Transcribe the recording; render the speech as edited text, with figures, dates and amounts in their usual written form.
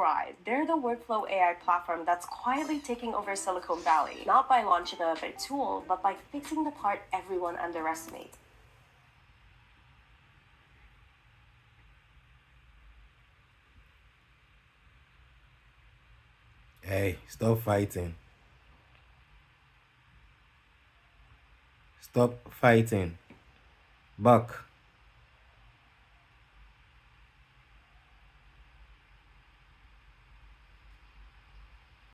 Scribe. They're the workflow AI platform that's quietly taking over Silicon Valley, not by launching a big tool, but by fixing the part everyone underestimates. Hey, stop fighting. Stop fighting. Back.